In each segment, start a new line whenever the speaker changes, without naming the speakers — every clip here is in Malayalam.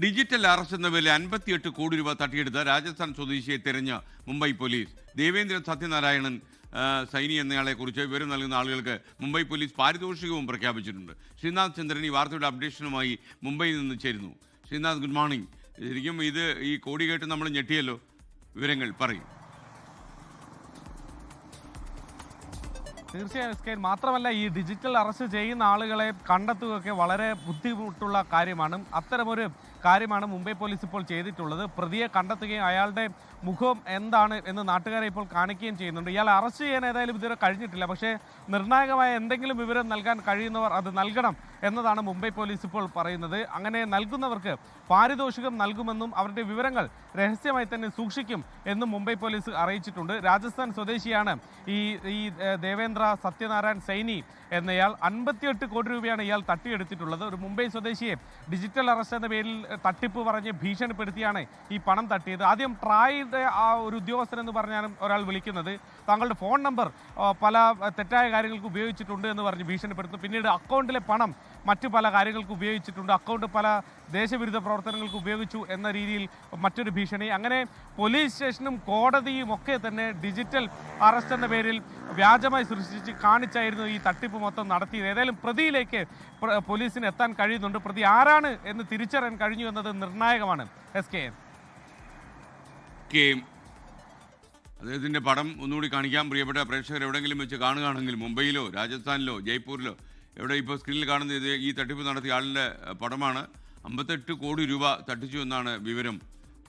ഡിജിറ്റൽ അറസ്റ്റ് എന്ന പേരിൽ 58 കോടി രൂപ തട്ടിയെടുത്ത രാജസ്ഥാൻ സ്വദേശിയെ തെരഞ്ഞ മുംബൈ പോലീസ്. ദേവേന്ദ്ര സത്യനാരായണൻ സൈനി എന്നയാളെ കുറിച്ച് വിവരം നൽകുന്ന ആളുകൾക്ക് മുംബൈ പോലീസ് പാരിതോഷികവും പ്രഖ്യാപിച്ചിട്ടുണ്ട്. ശ്രീനാഥ് ചന്ദ്രൻ ഈ വാർത്തയുടെ അപ്ഡേഷനുമായി മുംബൈയിൽ നിന്ന് ചേരുന്നു. Sreenath, good morning. ശരിക്കും ഈ കോടി കേട്ട് നമ്മൾ ഞെട്ടിയല്ലോ, വിവരങ്ങൾ പറയും.
തീർച്ചയായും മാത്രമല്ല, ഈ ഡിജിറ്റൽ അറസ്റ്റ് ചെയ്യുന്ന ആളുകളെ കണ്ടെത്തുകയൊക്കെ വളരെ ബുദ്ധിമുട്ടുള്ള കാര്യമാണ്. അത്തരമൊരു കാര്യമാണ് മുംബൈ പോലീസ് ഇപ്പോൾ ചെയ്തിട്ടുള്ളത്. പ്രതിയെ കണ്ടെത്തുകയും അയാളുടെ മുഖം എന്താണ് എന്ന് നാട്ടുകാരെ ഇപ്പോൾ കാണിക്കുകയും ചെയ്യുന്നുണ്ട്. ഇയാളെ അറസ്റ്റ് ചെയ്യാൻ ഏതായാലും ഇതുവരെ കഴിഞ്ഞിട്ടില്ല. പക്ഷേ നിർണായകമായ എന്തെങ്കിലും വിവരം നൽകാൻ കഴിയുന്നവർ അത് നൽകണം എന്നതാണ് മുംബൈ പോലീസ് ഇപ്പോൾ പറയുന്നത്. അങ്ങനെ നൽകുന്നവർക്ക് പാരിതോഷികം നൽകുമെന്നും അവരുടെ വിവരങ്ങൾ രഹസ്യമായി തന്നെ സൂക്ഷിക്കും എന്നും മുംബൈ പോലീസ് അറിയിച്ചിട്ടുണ്ട്. രാജസ്ഥാൻ സ്വദേശിയാണ് ഈ ദേവേന്ദ്ര സത്യനാരായൺ സൈനി എന്നയാൾ. 58 കോടി രൂപയാണ് ഇയാൾ തട്ടിയെടുത്തിട്ടുള്ളത്. ഒരു മുംബൈ സ്വദേശിയെ ഡിജിറ്റൽ അറസ്റ്റ് എന്ന പേരിൽ തട്ടിപ്പ് പറഞ്ഞ് ഭീഷണിപ്പെടുത്തിയാണ് ഈ പണം തട്ടിയത്. ആദ്യം ട്രായുടെ ആ ഒരു ഉദ്യോഗസ്ഥൻ എന്ന് പറഞ്ഞാലും ഒരാൾ വിളിക്കുന്നത് താങ്കളുടെ ഫോൺ നമ്പർ പല തെറ്റായ കാര്യങ്ങൾക്ക് ഉപയോഗിച്ചിട്ടുണ്ട് എന്ന് പറഞ്ഞ് ഭീഷണിപ്പെടുത്തുന്നു. പിന്നീട് അക്കൗണ്ടിലെ പണം മറ്റു പല കാര്യങ്ങൾക്ക് ഉപയോഗിച്ചിട്ടുണ്ട്, അക്കൗണ്ട് പല ദേശവിരുദ്ധ പ്രവർത്തനങ്ങൾക്ക് ഉപയോഗിച്ചു എന്ന രീതിയിൽ മറ്റൊരു ഭീഷണി. അങ്ങനെ പോലീസ് സ്റ്റേഷനും കോടതിയും ഒക്കെ തന്നെ ഡിജിറ്റൽ അറസ്റ്റ് എന്ന പേരിൽ വ്യാജമായി സൃഷ്ടിച്ച് കാണിച്ചായിരുന്നു ഈ തട്ടിപ്പ് മൊത്തം നടത്തിയത്. ഏതായാലും പ്രതിയിലേക്ക് പോലീസിന് എത്താൻ കഴിയുന്നുണ്ട്. പ്രതി ആരാണ് എന്ന് തിരിച്ചറിയാൻ കഴിഞ്ഞു എന്നത് നിർണായകമാണ്.
അദ്ദേഹത്തിൻ്റെ പടം ഒന്നുകൂടി കാണിക്കാം. പ്രിയപ്പെട്ട പ്രേക്ഷകർ എവിടെയെങ്കിലും വെച്ച് കാണുകയാണെങ്കിൽ മുംബൈയിലോ രാജസ്ഥാനിലോ ജയ്പൂരിലോ എവിടെ ഇപ്പോൾ സ്ക്രീനിൽ കാണുന്നത് ഈ തട്ടിപ്പ് നടത്തിയ ആളിൻ്റെ പടമാണ്. 58 കോടി രൂപ തട്ടിച്ചു എന്നാണ് വിവരം.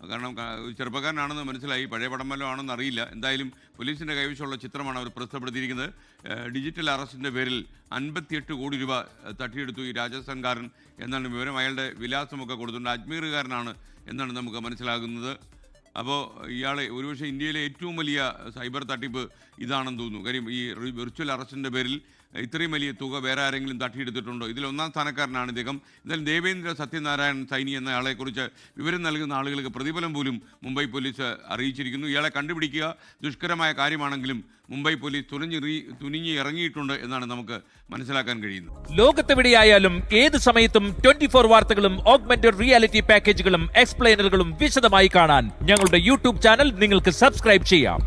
കാരണം ചെറുപ്പക്കാരനാണെന്ന് മനസ്സിലായി, പഴയ പടം വല്ലതും ആണെന്ന് അറിയില്ല. എന്തായാലും പോലീസിൻ്റെ കൈവശമുള്ള ചിത്രമാണ് അവർ പ്രസിദ്ധപ്പെടുത്തിയിരിക്കുന്നത്. ഡിജിറ്റൽ അറസ്റ്റിൻ്റെ പേരിൽ 58 കോടി രൂപ തട്ടിയെടുത്തു ഈ രാജസ്ഥാൻകാരൻ എന്നാണ് വിവരം. അയാളുടെ വിലാസമൊക്കെ കൊടുത്തിട്ടുണ്ട്. അജ്മീറുകാരനാണ് എന്നാണ് നമുക്ക് മനസ്സിലാകുന്നത്. അപ്പോൾ ഇയാളെ ഒരുപക്ഷെ ഇന്ത്യയിലെ ഏറ്റവും വലിയ സൈബർ തട്ടിപ്പ് ഇതാണെന്ന് തോന്നുന്നു. കാര്യം ഈ വിർച്വൽ അറസ്റ്റിൻ്റെ പേരിൽ ഇത്രയും വലിയ തുക വേറെ ആരെങ്കിലും തട്ടിയെടുത്തിട്ടുണ്ടോ? ഇതിൽ ഒന്നാം സ്ഥാനക്കാരനാണ് ഇദ്ദേഹം. എന്തായാലും ദേവേന്ദ്ര സത്യനാരായൺ സൈനി എന്ന ആളെക്കുറിച്ച് വിവരം നൽകുന്ന ആളുകൾക്ക് പ്രതിഫലം പോലും മുംബൈ പോലീസ് അറിയിച്ചിരിക്കുന്നു. ഇയാളെ കണ്ടുപിടിക്കുക ദുഷ്കരമായ കാര്യമാണെങ്കിലും മുംബൈ പോലീസ് തുനിഞ്ഞ് ഇറങ്ങിയിട്ടുണ്ട് എന്നാണ് നമുക്ക് മനസ്സിലാക്കാൻ കഴിയുന്നത്.
ലോകത്തെവിടെയായാലും ഏത് സമയത്തും 24 വാർത്തകളും ഓഗ്മെന്റഡ് റിയാലിറ്റി പാക്കേജുകളും എക്സ്പ്ലെയിനറുകളും വിശദമായി കാണാൻ ഞങ്ങളുടെ യൂട്യൂബ് ചാനൽ നിങ്ങൾക്ക് സബ്സ്ക്രൈബ് ചെയ്യാം.